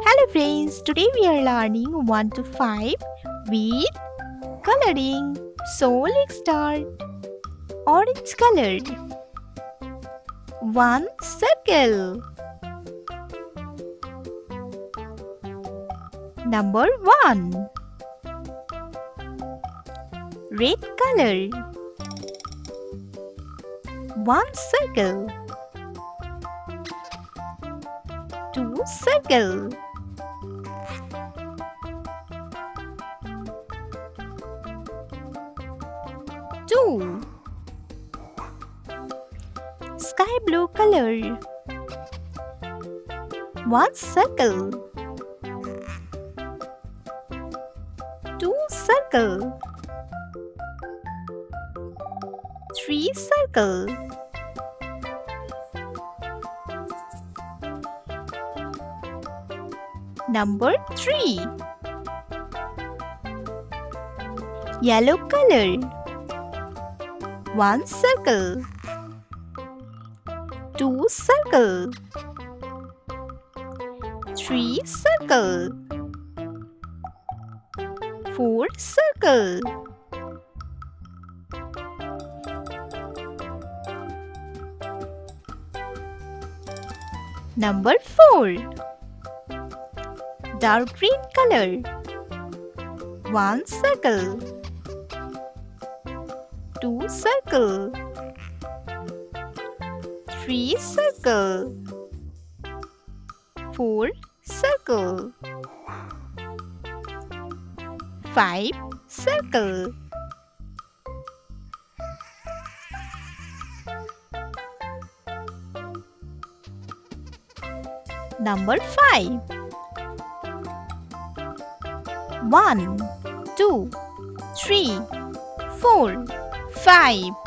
Hello friends, today we are learning 1 to 5 with coloring. So let's start. Orange color. 1 circle. Number 1. Red color. 1 circle. 2 circle. 2. Sky blue color. 1 circle. 2 circle. 3 circle. 3. Yellow color. 1 circle. 2 circle. 3 circle. 4 circle. 4. Dark green color. 1 circle. 2 circle. 3 circle. 4 circle. 5 circle. Number 5. 1, 2, 3, 4, 5.